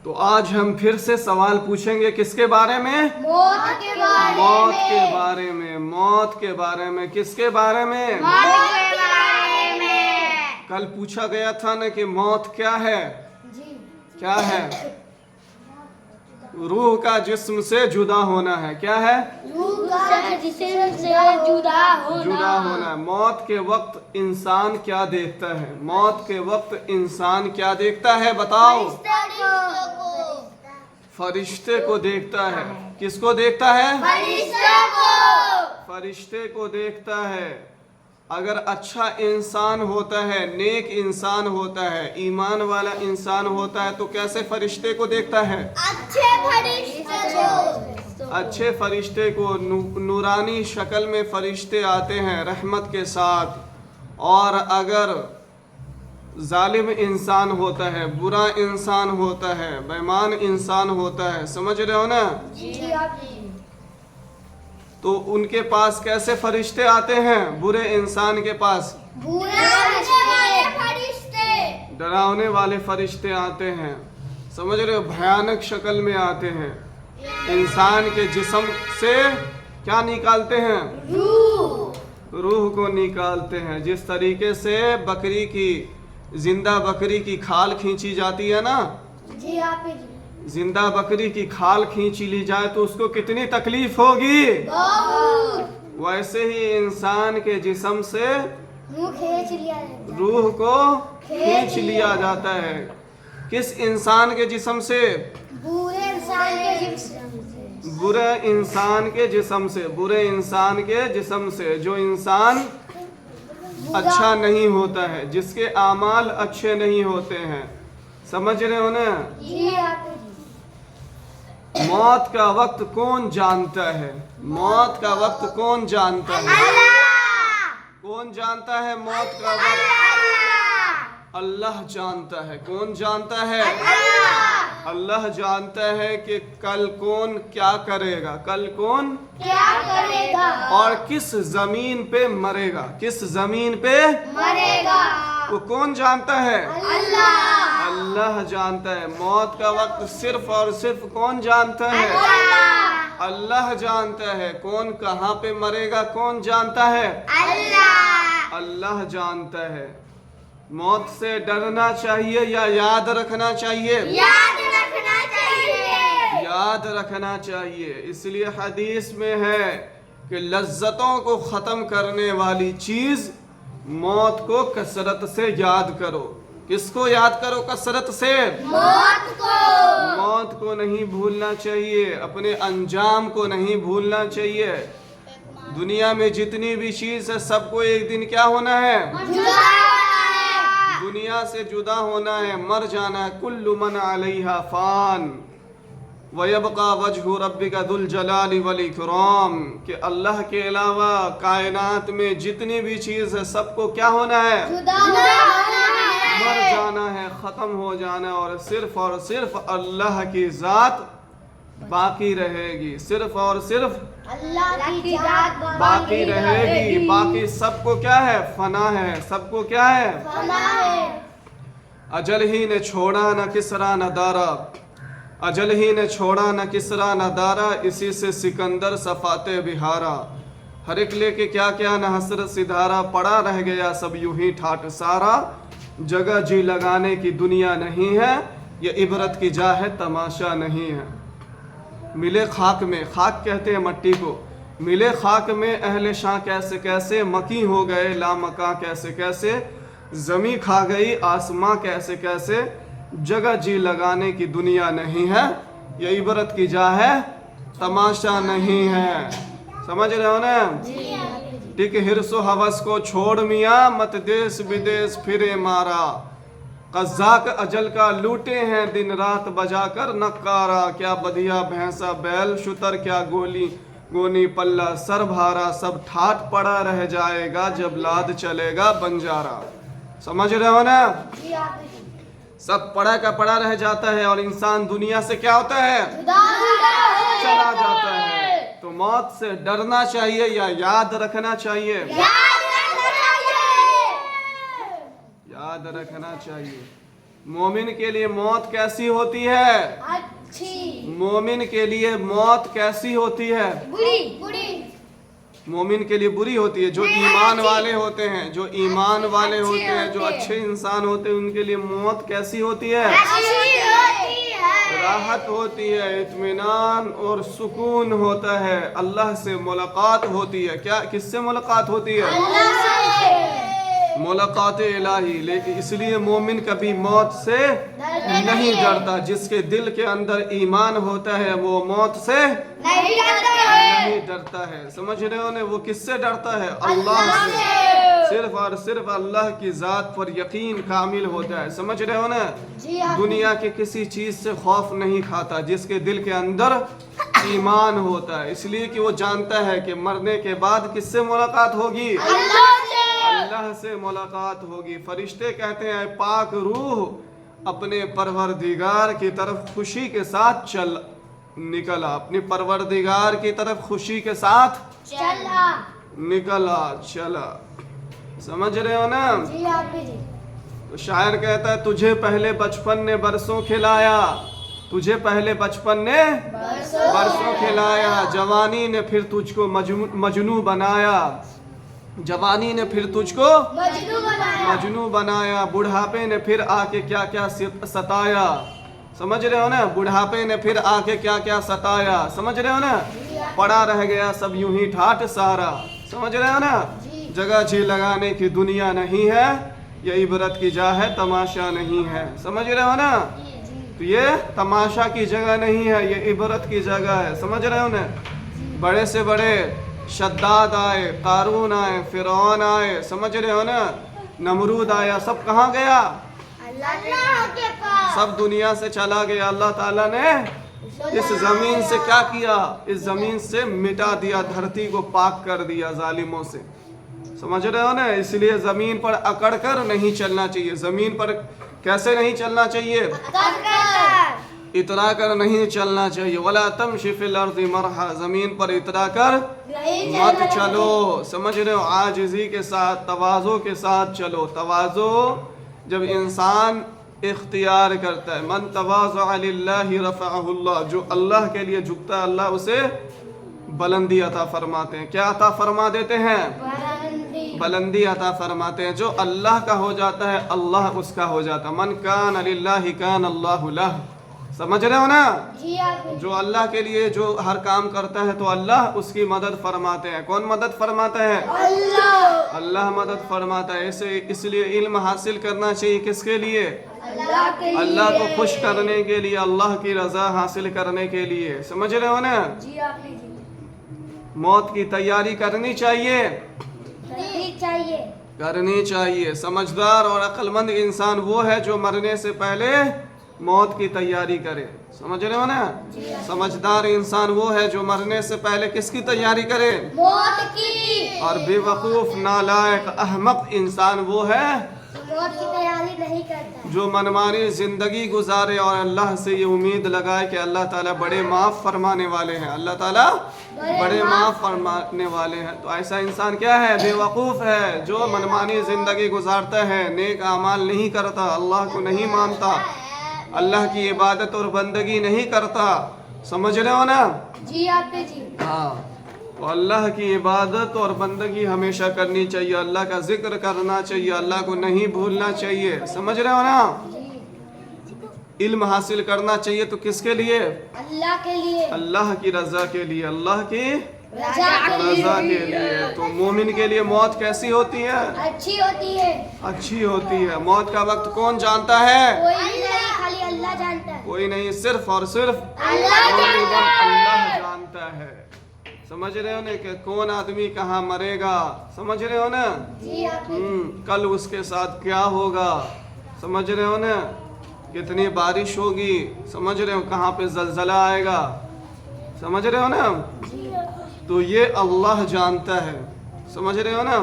तो आज हम फिर से सवाल पूछेंगे किसके बारे में? मौत के बारे मौत में। के बारे में। मौत के बारे में। किसके बारे में? मौत के बारे में। कल पूछा गया था ना कि मौत क्या है? जी। क्या है? रूह का जिस्म से जुदा होना है। क्या है? रूह का जिस्म से जुदा होना। जुदा होना। मौत के वक्त इंसान क्या देखता है? मौत के वक्त इंसान क्या देखता है? बताओ। फरिश्ते को देखता है। किसको देखता है? फरिश्ते को। फरिश्ते को देखता है। अगर अच्छा इंसान होता है, नेक इंसान होता है, ईमान वाला इंसान होता है, तो कैसे फरिश्ते को देखता है? अच्छे फरिश्ते को। अच्छे फरिश्ते को। नूरानी शक्ल में फरिश्ते आते हैं रहमत के साथ। और अगर जालिम इंसान होता है, बुरा इंसान होता है, बेईमान इंसान होता है, समझ रहे हो ना? जी आप जी। तो उनके पास कैसे फरिश्ते आते हैं? बुरे इंसान के पास फरिश्ते। डरावने वाले फरिश्ते आते हैं। समझ रहे हो? भयानक शक्ल में आते हैं। इंसान के जिस्म से क्या निकालते हैं? रूह को निकालते हैं। जिस तरीके से बकरी की, जिंदा बकरी की खाल खींची जाती है ना, जी आप जी। जिंदा बकरी की खाल खींची ली जाए तो उसको कितनी तकलीफ होगी। वैसे ही इंसान के जिस्म से मुंह खींच लिया जाता है। रूह को खींच लिया जाता है। किस इंसान के जिस्म से? बुरे इंसान के जिस्म से। बुरे इंसान के जिस्म से। बुरे इंसान के जिस्म से। जो इंसान अच्छा नहीं होता है, जिसके आमाल अच्छे नहीं होते हैं। समझ रहे हो ना? जी आप जी। मौत का वक्त कौन जानता है? मौत का वक्त कौन जानता है? कौन जानता है मौत का वक्त? अल्लाह जानता है। कौन जानता है? अल्लाह जानता है कि कल कौन क्या करेगा, कल कौन क्या करेगा और किस जमीन पे मरेगा। किस जमीन पे मरेगा। वो कौन जानता है? अल्लाह। अल्लाह जानता है। मौत का वक्त सिर्फ और सिर्फ कौन जानता है? अल्लाह जानता है। कौन कहाँ पे मरेगा कौन जानता है? अल्लाह जानता है। मौत से डरना चाहिए या याद रखना चाहिए? याद रखना चाहिए। याद रखना चाहिए। इसलिए हदीस में है कि लज्जतों को ख़त्म करने वाली चीज़ मौत को कसरत से याद करो। किसको याद करो? कसरत से। मौत को। मौत को नहीं भूलना चाहिए। अपने अंजाम को नहीं भूलना चाहिए। दुनिया में जितनी भी चीज़ है सबको एक दिन क्या होना है? जुदा होना है। दुनिया से जुदा होना है, मर जाना है। कुल्लु मन अलैहा फान वयबका वजहु रब्बिका दुल जलाली वल इकराम। कि अल्लाह के अलावा कायनात में जितनी भी चीज़ है सबको क्या होना है? जुदा होना है। मर जाना है, ख़त्म हो जाना, और सिर्फ अल्लाह की ज़ात बाकी रहेगी। सिर्फ और सिर्फ अल्लाह की जात बाकी रहेगी। बाकी सबको क्या है? फना है। सबको क्या है? फना है। अजल ही ने छोड़ा न किसरा न दारा। अजल ही ने छोड़ा न किसरा न दारा। इसी से सिकंदर सफाते बिहारा। हर एक लेके क्या क्या न हसरत सिधारा। पड़ा रह गया सब यूं ही ठाट सारा। जगह जी लगाने की दुनिया नहीं है, ये इबरत की जा है तमाशा नहीं है। मिले खाक में, खाक कहते हैं मट्टी को, मिले खाक में अहले शाह कैसे कैसे। मकी हो गए लामका कैसे कैसे। ज़मी खा गई आसमां कैसे कैसे। जगह जी लगाने की दुनिया नहीं है, ये इबरत की जा है तमाशा नहीं है। समझ रहे हो ना? टिक हिरसो हवस को छोड़ मियाँ, मत देश विदेश फिरे मारा। कज़ाक अजल का लूटे हैं दिन रात बजाकर नक्कारा। क्या बधिया भैंसा बैल शुतर, क्या गोली गोनी पल्ला सर भारा। सब ठाट पड़ा रह जाएगा जब लाद चलेगा बंजारा। समझ रहे हो ना? जी आप जी। सब पड़ा का पड़ा रह जाता है और इंसान दुनिया से क्या होता है? चला जाता है। तो मौत से डरना चाहिए या याद रखना चाहिए? याद रखना चाहिए। याद रखना चाहिए। मोमिन के लिए मौत कैसी होती है? अच्छी। मोमिन के लिए मौत कैसी होती है? बुरी। बुरी। मोमिन के लिए बुरी होती है। जो ईमान वाले होते हैं, जो ईमान वाले होते हैं, जो अच्छे इंसान होते हैं, उनके लिए मौत कैसी होती है? अच्छी होती है। राहत होती है, इत्मीनान और सुकून होता है, अल्लाह से मुलाकात होती है। क्या, किससे मुलाकात होती है? अल्लाह से। मुलाकात इलाही। लेकिन इसलिए मोमिन कभी मौत से नहीं डरता। जिसके दिल के अंदर ईमान होता है वो मौत से नहीं डरता है। नहीं डरता है। समझ रहे हो ना? वो किससे डरता है? अल्लाह से। सिर्फ और सिर्फ अल्लाह की ज़ात पर यकीन कामिल होता है। समझ रहे हो ना? जी आप। दुनिया के किसी चीज़ से खौफ नहीं खाता जिसके दिल के अंदर ईमान होता है। इसलिए कि वो जानता है कि मरने के बाद किससे मुलाकात होगी? अल्लाह से। अल्लाह से मुलाकात होगी। फरिश्ते कहते हैं पाक रूह अपने परवरदिगार की तरफ खुशी के साथ चल निकला। अपनी परवरदिगार की तरफ खुशी के साथ चला। निकला, चला। समझ रहे हो ना? जी आप भी। तो शायर कहता है तुझे पहले बचपन ने बरसों खिलाया, तुझे पहले बचपन ने बरसों खिलाया, जवानी ने फिर तुझको मजनू बनाया, जवानी ने फिर तुझको मजनू बनाया। मजनू बनाया, बुढ़ापे ने फिर आके क्या क्या सताया। समझ रहे हो ना? बुढ़ापे ने फिर आके क्या क्या सताया। समझ रहे हो ना? पड़ा रह गया सब यूं ही ठाठ सारा। समझ रहे हो ना? जगह जी लगाने की दुनिया नहीं है, ये इबरत की जा है, तमाशा नहीं है। समझ रहे हो ना? तो ये तमाशा की जगह नहीं है, ये इबरत की जगह है। समझ रहे हो ना? बड़े से बड़े शद्दाद आए, कारून आए, फिरौन आए, समझ रहे हो ना? नमरूद आया, सब कहाँ गया? अल्लाह के पास। सब दुनिया से चला गया। अल्लाह ताला ने इस जमीन से क्या किया? इस जमीन से मिटा दिया, धरती को पाक कर दिया जालिमों से। समझ रहे हो ना? इसलिए जमीन पर अकड़ कर नहीं चलना चाहिए। जमीन पर कैसे नहीं चलना चाहिए? इतरा कर नहीं चलना चाहिए। वला तमशी फिल अर्ज़ि मरहा, जमीन पर इतरा कर मत चलो। समझ रहे हो? आजिज़ी के साथ, तवाज़ो के साथ चलो। तवाज़ो जब इंसान इख्तियार करता है, मन तवाज़अ लिल्लाहि रफ़अहुल्लाह, जो अल्लाह के लिए झुकता है अल्लाह उसे बुलंदी अता फरमाते हैं। क्या अता फरमा देते हैं? बुलंदी अता फरमाते हैं। जो अल्लाह का हो जाता है अल्लाह उसका हो जाता है। मन कान लिल्लाहि कान अल्लाहु लह। समझ रहे हो ना? जी आप। जो अल्लाह के लिए जो हर काम करता है तो अल्लाह उसकी मदद फरमाते हैं। कौन मदद फरमाता है? अल्लाह। अल्लाह मदद फरमाता है। ऐसे इसलिए इल्म हासिल करना चाहिए किसके लिए? अल्लाह के लिए। अल्लाह को खुश करने के लिए, अल्लाह की रजा हासिल करने के लिए। समझ रहे हो ना? जी आप भी। मौत की तैयारी करनी चाहिए, चाहिए। करनी चाहिए। समझदार और अक्लमंद इंसान वो है जो मरने से पहले मौत की तैयारी करे। समझ रहे हो ना? समझदार इंसान वो है जो मरने से पहले किसकी तैयारी करे? मौत की। और बेवकूफ नालायक अहमक इंसान वो है मौत की तैयारी नहीं करता। जो मनमानी जिंदगी गुजारे और अल्लाह से ये उम्मीद लगाए कि अल्लाह ताला बड़े माफ़ फरमाने वाले हैं, अल्लाह ताला बड़े माफ़ फरमाने वाले हैं। तो ऐसा इंसान क्या है? बेवकूफ़ है, जो मनमानी ज़िंदगी गुजारता है, नेक अमाल नहीं करता, अल्लाह को नहीं मानता, अल्लाह की इबादत और बंदगी नहीं करता। समझ रहे हो ना? जी आप जी। हाँ, तो अल्लाह की इबादत और बंदगी हमेशा करनी चाहिए, अल्लाह का जिक्र करना चाहिए, अल्लाह को नहीं भूलना चाहिए। समझ रहे हो ना? इल्म हासिल करना चाहिए तो किसके लिए? अल्लाह के लिए। अल्लाह की रजा के लिए, अल्लाह की रजा रजा के लिए। तो मोमिन के लिए मौत कैसी होती है? अच्छी होती है। अच्छी होती है। मौत का वक्त कौन जानता है? कोई नहीं, खाली अल्लाह जानता है। कोई नहीं, सिर्फ और सिर्फ अल्लाह जानता है। अल्लाह जानता है। समझ रहे हो ना कि कौन आदमी कहाँ मरेगा? समझ रहे हो ना? जी आप। कल उसके साथ क्या होगा? समझ रहे हो ना? कितनी बारिश होगी? समझ रहे हो? कहाँ पे जलजला आएगा? समझ रहे हो ना? तो ये अल्लाह जानता है। समझ रहे हो ना?